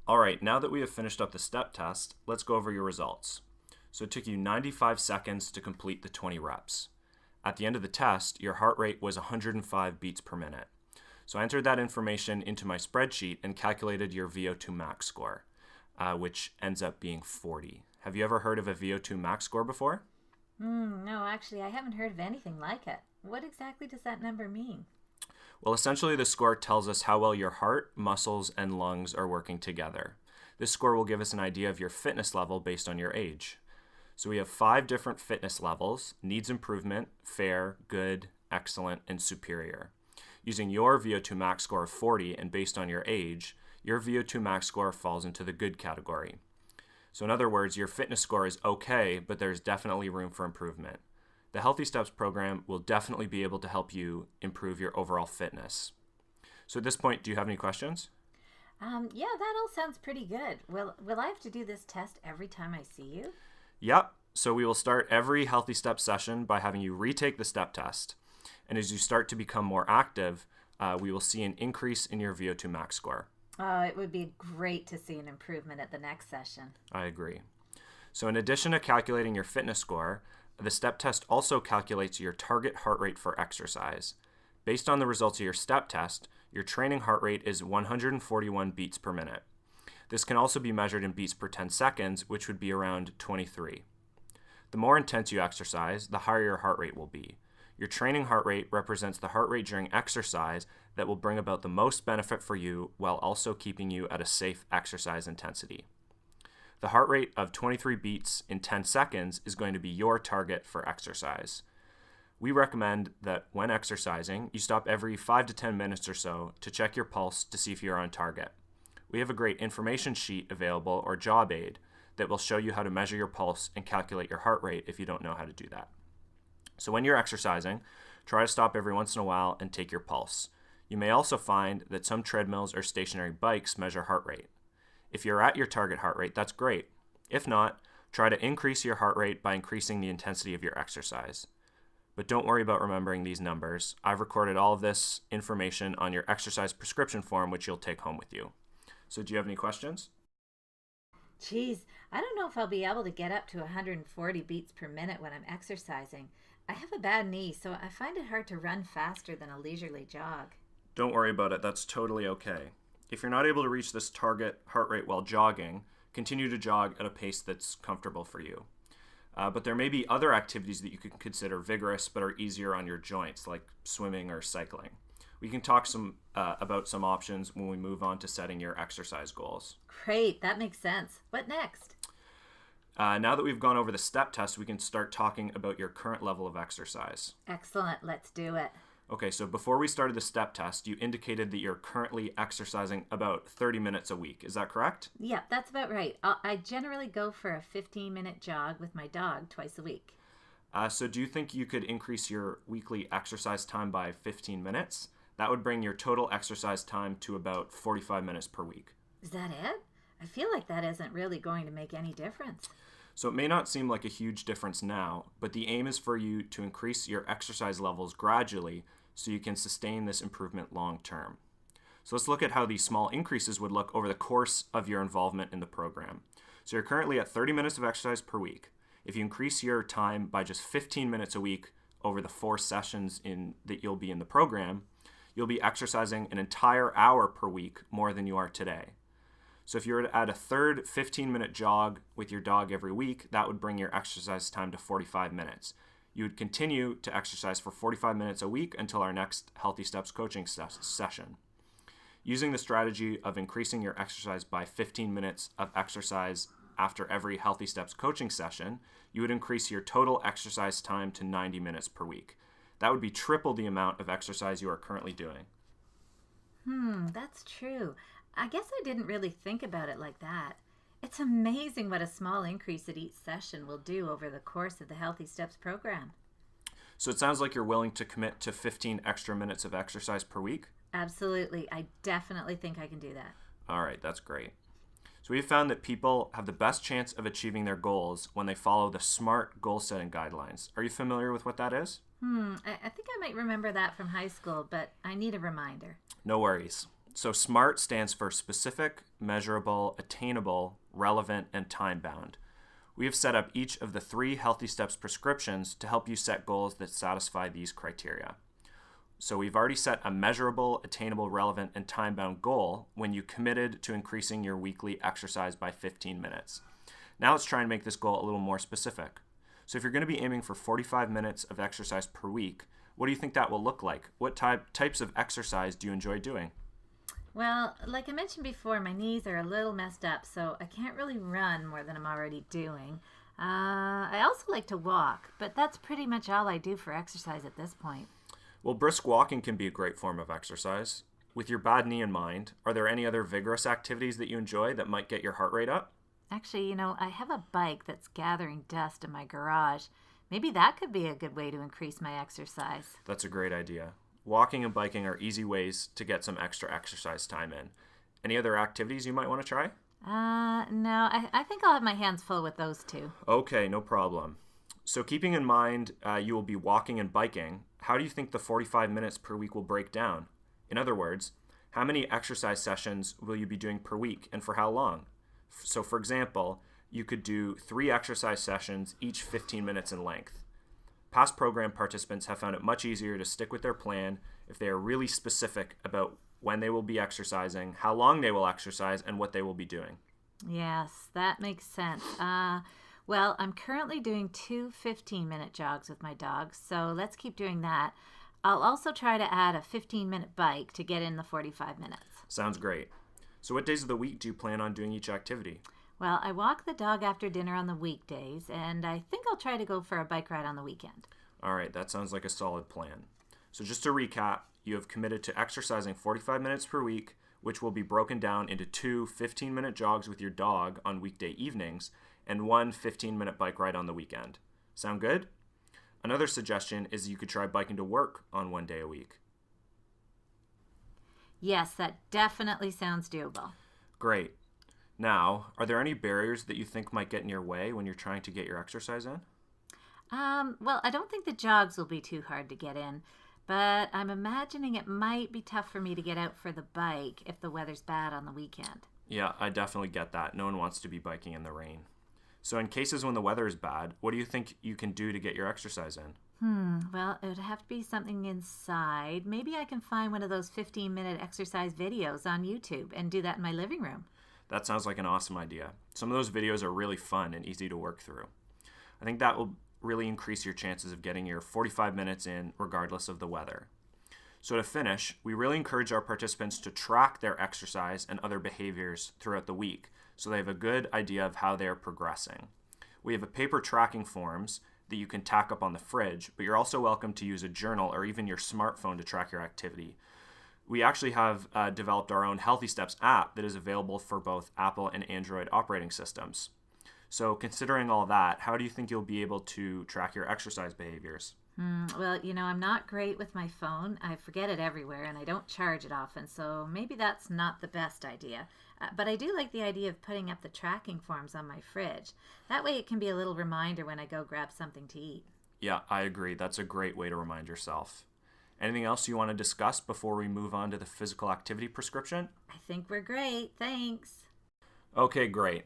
All right, now that we have finished up the step test, let's go over your results. So it took you 95 seconds to complete the 20 reps. At the end of the test, your heart rate was 105 beats per minute. So I entered that information into my spreadsheet and calculated your VO2 max score, which ends up being 40. Have you ever heard of a VO2 max score before? No, actually, I haven't heard of anything like it. What exactly does that number mean? Well, essentially, the score tells us how well your heart, muscles, and lungs are working together. This score will give us an idea of your fitness level based on your age. So we have 5 different fitness levels: needs improvement, fair, good, excellent, and superior. Using your VO2 max score of 40 and based on your age, your VO2 max score falls into the good category. So in other words, your fitness score is okay, but there's definitely room for improvement. The Healthy Steps program will definitely be able to help you improve your overall fitness. So at this point, do you have any questions? Yeah, that all sounds pretty good. Will I have to do this test every time I see you? Yep. So we will start every Healthy Steps session by having you retake the step test. And as you start to become more active, we will see an increase in your VO2 max score. Oh, it would be great to see an improvement at the next session. I agree. So in addition to calculating your fitness score, the step test also calculates your target heart rate for exercise. Based on the results of your step test, your training heart rate is 141 beats per minute. This can also be measured in beats per 10 seconds, which would be around 23. The more intense you exercise, the higher your heart rate will be. Your training heart rate represents the heart rate during exercise that will bring about the most benefit for you while also keeping you at a safe exercise intensity. The heart rate of 23 beats in 10 seconds is going to be your target for exercise. We recommend that when exercising, you stop every 5 to 10 minutes or so to check your pulse to see if you're on target. We have a great information sheet available, or job aid, that will show you how to measure your pulse and calculate your heart rate if you don't know how to do that. So when you're exercising, try to stop every once in a while and take your pulse. You may also find that some treadmills or stationary bikes measure heart rate. If you're at your target heart rate, that's great. If not, try to increase your heart rate by increasing the intensity of your exercise. But don't worry about remembering these numbers. I've recorded all of this information on your exercise prescription form, which you'll take home with you. So do you have any questions? Geez, I don't know if I'll be able to get up to 140 beats per minute when I'm exercising. I have a bad knee, so I find it hard to run faster than a leisurely jog. Don't worry about it. That's totally okay. If you're not able to reach this target heart rate while jogging, continue to jog at a pace that's comfortable for you. But there may be other activities that you could consider vigorous but are easier on your joints, like swimming or cycling. We can talk about some options when we move on to setting your exercise goals. Great, that makes sense. What next? Now that we've gone over the step test, we can start talking about your current level of exercise. Excellent, let's do it. Okay, so before we started the step test, you indicated that you're currently exercising about 30 minutes a week. Is that correct? Yeah, that's about right. I generally go for a 15-minute jog with my dog twice a week. So do you think you could increase your weekly exercise time by 15 minutes? That would bring your total exercise time to about 45 minutes per week. Is that it? I feel like that isn't really going to make any difference. So it may not seem like a huge difference now, but the aim is for you to increase your exercise levels gradually so you can sustain this improvement long term. So let's look at how these small increases would look over the course of your involvement in the program. So you're currently at 30 minutes of exercise per week. If you increase your time by just 15 minutes a week over the 4 sessions that you'll be in the program, you'll be exercising an entire hour per week more than you are today. So if you were to add a third 15-minute jog with your dog every week, that would bring your exercise time to 45 minutes. You would continue to exercise for 45 minutes a week until our next Healthy Steps coaching session. Using the strategy of increasing your exercise by 15 minutes of exercise after every Healthy Steps coaching session, you would increase your total exercise time to 90 minutes per week. That would be triple the amount of exercise you are currently doing. That's true. I guess I didn't really think about it like that. It's amazing what a small increase at each session will do over the course of the Healthy Steps program. So it sounds like you're willing to commit to 15 extra minutes of exercise per week? Absolutely. I definitely think I can do that. All right, that's great. So we've found that people have the best chance of achieving their goals when they follow the SMART goal setting guidelines. Are you familiar with what that is? I think I might remember that from high school, but I need a reminder. No worries. So SMART stands for specific, measurable, attainable, relevant, and time-bound. We have set up each of the 3 HealtheSteps prescriptions to help you set goals that satisfy these criteria. So we've already set a measurable, attainable, relevant, and time-bound goal when you committed to increasing your weekly exercise by 15 minutes. Now let's try and make this goal a little more specific. So if you're going to be aiming for 45 minutes of exercise per week, what do you think that will look like? What types of exercise do you enjoy doing? Well, like I mentioned before, my knees are a little messed up, so I can't really run more than I'm already doing. I also like to walk, but that's pretty much all I do for exercise at this point. Well, brisk walking can be a great form of exercise. With your bad knee in mind, are there any other vigorous activities that you enjoy that might get your heart rate up? Actually, I have a bike that's gathering dust in my garage. Maybe that could be a good way to increase my exercise. That's a great idea. Walking and biking are easy ways to get some extra exercise time in. Any other activities you might want to try? No, I think I'll have my hands full with those 2. Okay, no problem. So keeping in mind you will be walking and biking, how do you think the 45 minutes per week will break down? In other words, how many exercise sessions will you be doing per week and for how long? So for example, you could do 3 exercise sessions, each 15 minutes in length. Past program participants have found it much easier to stick with their plan if they are really specific about when they will be exercising, how long they will exercise, and what they will be doing. Yes, that makes sense. Well, I'm currently doing 2 15-minute jogs with my dogs, so let's keep doing that. I'll also try to add a 15-minute bike to get in the 45 minutes. Sounds great. So what days of the week do you plan on doing each activity? Well, I walk the dog after dinner on the weekdays, and I think I'll try to go for a bike ride on the weekend. All right, that sounds like a solid plan. So just to recap, you have committed to exercising 45 minutes per week, which will be broken down into 2 15-minute jogs with your dog on weekday evenings and 1 15-minute bike ride on the weekend. Sound good? Another suggestion is you could try biking to work on 1 day a week. Yes, that definitely sounds doable. Great. Now, are there any barriers that you think might get in your way when you're trying to get your exercise in? Well, I don't think the jogs will be too hard to get in, but I'm imagining it might be tough for me to get out for the bike if the weather's bad on the weekend. Yeah, I definitely get that. No one wants to be biking in the rain. So in cases when the weather is bad, what do you think you can do to get your exercise in? Well, it would have to be something inside. Maybe I can find one of those 15-minute exercise videos on YouTube and do that in my living room. That sounds like an awesome idea. Some of those videos are really fun and easy to work through. I think that will really increase your chances of getting your 45 minutes in regardless of the weather. So to finish, we really encourage our participants to track their exercise and other behaviors throughout the week so they have a good idea of how they are progressing. We have a paper tracking forms that you can tack up on the fridge, but you're also welcome to use a journal or even your smartphone to track your activity. We actually have developed our own HealtheSteps app that is available for both Apple and Android operating systems. So considering all that, how do you think you'll be able to track your exercise behaviors? Well, I'm not great with my phone. I forget it everywhere and I don't charge it often, so maybe that's not the best idea. But I do like the idea of putting up the tracking forms on my fridge. That way it can be a little reminder when I go grab something to eat. Yeah, I agree. That's a great way to remind yourself. Anything else you want to discuss before we move on to the physical activity prescription? I think we're great. Thanks. Okay, great.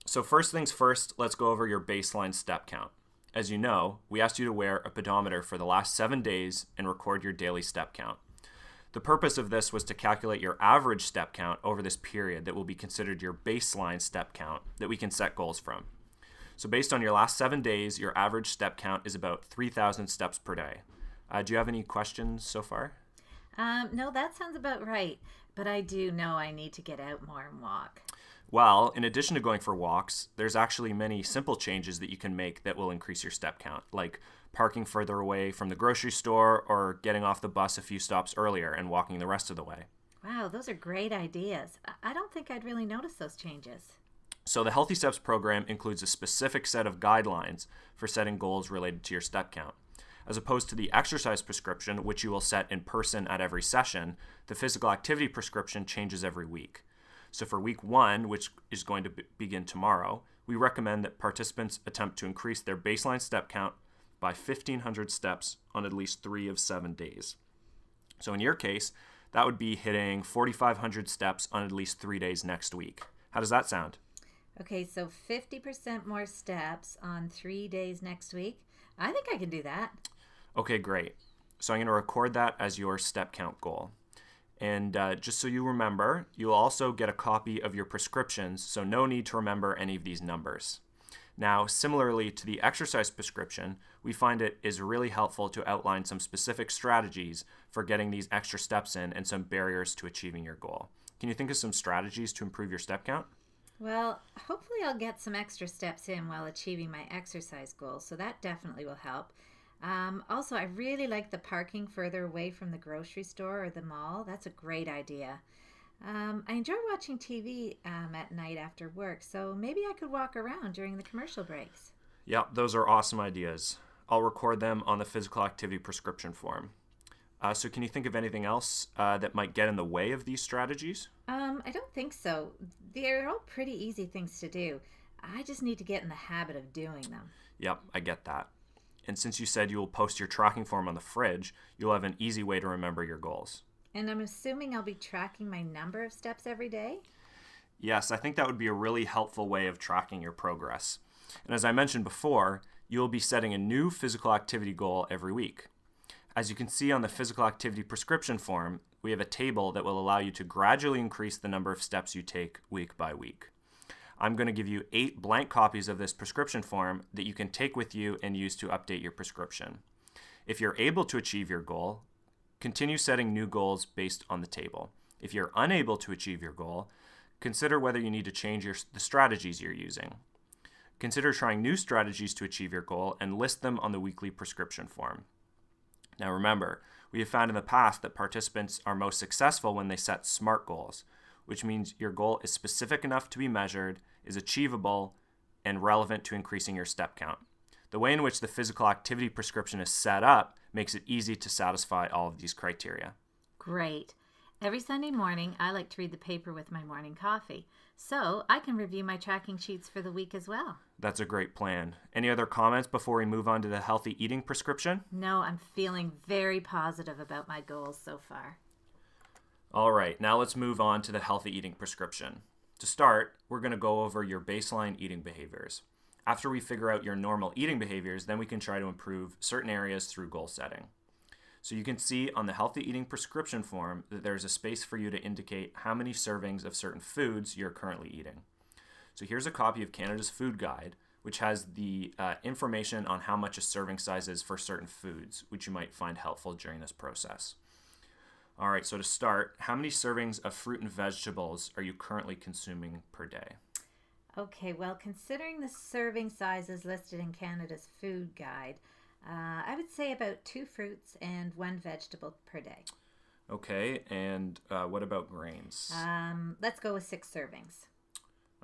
So first things first, let's go over your baseline step count. As you know, we asked you to wear a pedometer for the last 7 days and record your daily step count. The purpose of this was to calculate your average step count over this period that will be considered your baseline step count that we can set goals from. So based on your last 7 days, your average step count is about 3,000 steps per day. Do you have any questions so far? No, that sounds about right. But I do know I need to get out more and walk. Well, in addition to going for walks, there's actually many simple changes that you can make that will increase your step count, like parking further away from the grocery store or getting off the bus a few stops earlier and walking the rest of the way. Wow, those are great ideas. I don't think I'd really notice those changes. So the HealtheSteps program includes a specific set of guidelines for setting goals related to your step count. As opposed to the exercise prescription, which you will set in person at every session, the physical activity prescription changes every week. So for week 1, which is going to begin tomorrow, we recommend that participants attempt to increase their baseline step count by 1,500 steps on at least 3 of 7 days. So in your case, That would be hitting 4,500 steps on at least 3 days next week. How does that sound? Okay, so 50% more steps on 3 days next week. I think I can do that. Okay, great. So I'm going to record that as your step count goal. And just so you remember, you'll also get a copy of your prescriptions, so no need to remember any of these numbers. Now, similarly to the exercise prescription, we find it is really helpful to outline some specific strategies for getting these extra steps in and some barriers to achieving your goal. Can you think of some strategies to improve your step count? Well, hopefully I'll get some extra steps in while achieving my exercise goals, so that definitely will help. Also, I really like the parking further away from the grocery store or the mall. That's a great idea. I enjoy watching TV at night after work, so maybe I could walk around during the commercial breaks. Yeah, those are awesome ideas. I'll record them on the physical activity prescription form. So can you think of anything else that might get in the way of these strategies? I don't think so. They're all pretty easy things to do. I just need to get in the habit of doing them. Yep, I get that. And since you said you will post your tracking form on the fridge, you'll have an easy way to remember your goals. And I'm assuming I'll be tracking my number of steps every day? Yes, I think that would be a really helpful way of tracking your progress. And as I mentioned before, you will be setting a new physical activity goal every week. As you can see on the physical activity prescription form, we have a table that will allow you to gradually increase the number of steps you take week by week. I'm going to give you 8 blank copies of this prescription form that you can take with you and use to update your prescription. If you're able to achieve your goal, continue setting new goals based on the table. If you're unable to achieve your goal, consider whether you need to change the strategies you're using. Consider trying new strategies to achieve your goal and list them on the weekly prescription form. Now remember, we have found in the past that participants are most successful when they set SMART goals, which means your goal is specific enough to be measured, is achievable, and relevant to increasing your step count. The way in which the physical activity prescription is set up makes it easy to satisfy all of these criteria. Great. Every Sunday morning, I like to read the paper with my morning coffee, so I can review my tracking sheets for the week as well. That's a great plan. Any other comments before we move on to the healthy eating prescription? No, I'm feeling very positive about my goals so far. All right, now let's move on to the healthy eating prescription. To start, we're going to go over your baseline eating behaviors. After we figure out your normal eating behaviors, then we can try to improve certain areas through goal setting. So you can see on the healthy eating prescription form that there's a space for you to indicate how many servings of certain foods you're currently eating. So here's a copy of Canada's Food Guide, which has the information on how much a serving size is for certain foods, which you might find helpful during this process. All right, so to start, how many servings of fruit and vegetables are you currently consuming per day? Okay, well, considering the serving sizes listed in Canada's Food Guide, I would say about 2 fruits and 1 vegetable per day. Okay, and what about grains? Let's go with 6 servings.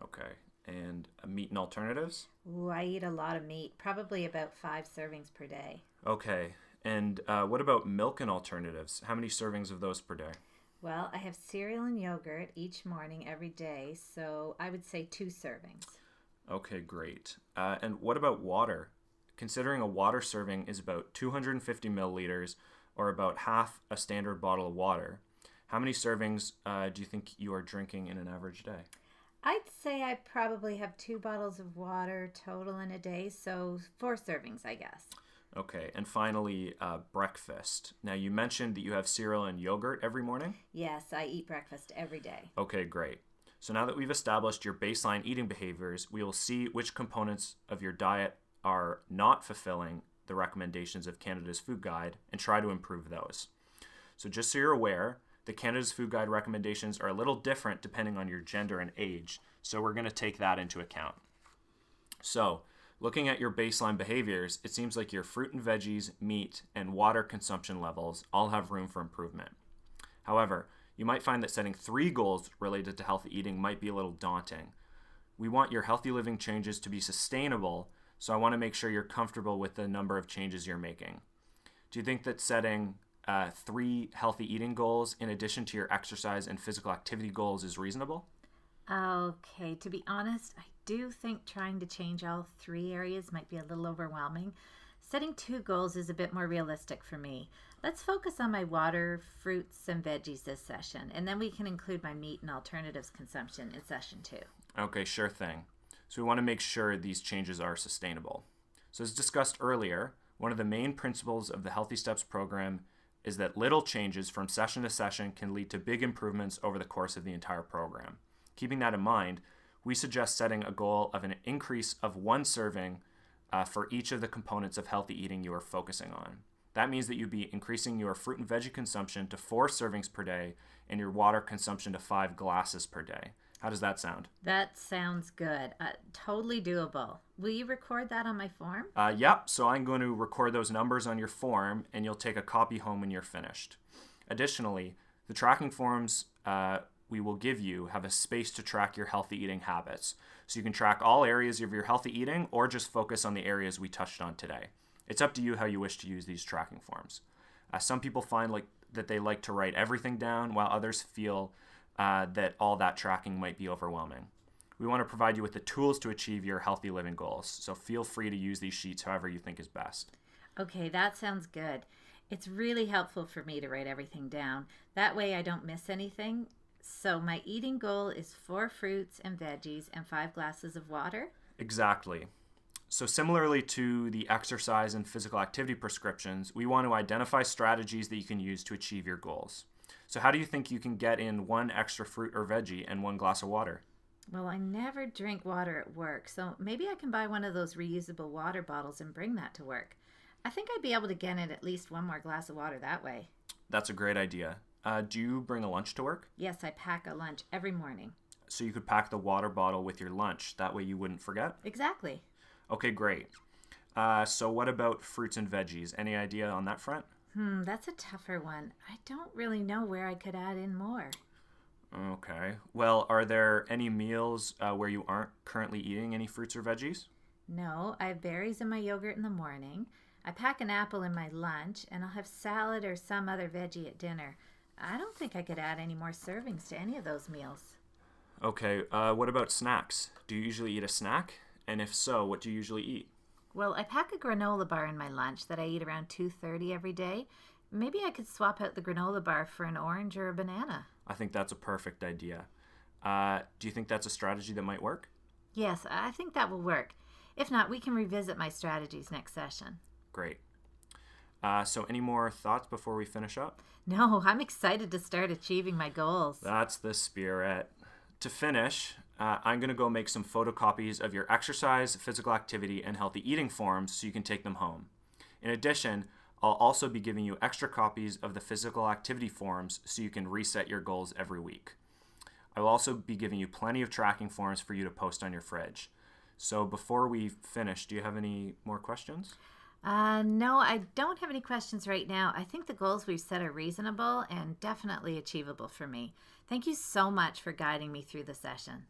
Okay, and meat and alternatives? Ooh, I eat a lot of meat, probably about 5 servings per day. Okay, and what about milk and alternatives? How many servings of those per day? Well, I have cereal and yogurt each morning every day, so I would say 2 servings. Okay, great. And what about water? Considering a water serving is about 250 milliliters, or about half a standard bottle of water, how many servings do you think you are drinking in an average day? I'd say I probably have 2 bottles of water total in a day, so 4 servings, I guess. Okay, and finally, breakfast. Now, you mentioned that you have cereal and yogurt every morning? Yes, I eat breakfast every day. Okay, great. So now that we've established your baseline eating behaviors, we will see which components of your diet are not fulfilling the recommendations of Canada's Food Guide and try to improve those. So just so you're aware, the Canada's Food Guide recommendations are a little different depending on your gender and age, so we're going to take that into account. So, looking at your baseline behaviors, it seems like your fruit and veggies, meat, and water consumption levels all have room for improvement. However, you might find that setting 3 goals related to healthy eating might be a little daunting. We want your healthy living changes to be sustainable, so I want to make sure you're comfortable with the number of changes you're making. Do you think that setting 3 healthy eating goals in addition to your exercise and physical activity goals is reasonable? Okay, to be honest, I do think trying to change all 3 areas might be a little overwhelming. Setting 2 goals is a bit more realistic for me. Let's focus on my water, fruits, and veggies this session, and then we can include my meat and alternatives consumption in session 2. Okay, sure thing. So we want to make sure these changes are sustainable. So as discussed earlier, one of the main principles of the Healthy Steps program is that little changes from session to session can lead to big improvements over the course of the entire program. Keeping that in mind, we suggest setting a goal of an increase of 1 serving for each of the components of healthy eating you are focusing on. That means that you'd be increasing your fruit and veggie consumption to 4 servings per day and your water consumption to 5 glasses per day. How does that sound? That sounds good. Totally doable. Will you record that on my form? Yep, so I'm going to record those numbers on your form and you'll take a copy home when you're finished. Additionally, the tracking forms we will give you have a space to track your healthy eating habits. So you can track all areas of your healthy eating or just focus on the areas we touched on today. It's up to you how you wish to use these tracking forms. Some people find that they like to write everything down, while others feel that all that tracking might be overwhelming. We want to provide you with the tools to achieve your healthy living goals, so feel free to use these sheets however you think is best. Okay, that sounds good. It's really helpful for me to write everything down. That way I don't miss anything. So my eating goal is 4 fruits and veggies and 5 glasses of water? Exactly. So similarly to the exercise and physical activity prescriptions, we want to identify strategies that you can use to achieve your goals. So how do you think you can get in 1 extra fruit or veggie and 1 glass of water? Well, I never drink water at work, so maybe I can buy one of those reusable water bottles and bring that to work. I think I'd be able to get in at least 1 more glass of water that way. That's a great idea. Do you bring a lunch to work? Yes, I pack a lunch every morning. So you could pack the water bottle with your lunch. That way you wouldn't forget? Exactly. Okay, great. So what about fruits and veggies? Any idea on that front? That's a tougher one. I don't really know where I could add in more. Okay. Well, are there any meals where you aren't currently eating any fruits or veggies? No, I have berries in my yogurt in the morning. I pack an apple in my lunch, and I'll have salad or some other veggie at dinner. I don't think I could add any more servings to any of those meals. Okay. What about snacks? Do you usually eat a snack? And if so, what do you usually eat? Well, I pack a granola bar in my lunch that I eat around 2:30 every day. Maybe I could swap out the granola bar for an orange or a banana. I think that's a perfect idea. Do you think that's a strategy that might work? Yes, I think that will work. If not, we can revisit my strategies next session. Great. So any more thoughts before we finish up? No, I'm excited to start achieving my goals. That's the spirit. To finish, I'm going to go make some photocopies of your exercise, physical activity, and healthy eating forms so you can take them home. In addition, I'll also be giving you extra copies of the physical activity forms so you can reset your goals every week. I will also be giving you plenty of tracking forms for you to post on your fridge. So before we finish, do you have any more questions? No, I don't have any questions right now. I think the goals we've set are reasonable and definitely achievable for me. Thank you so much for guiding me through the session.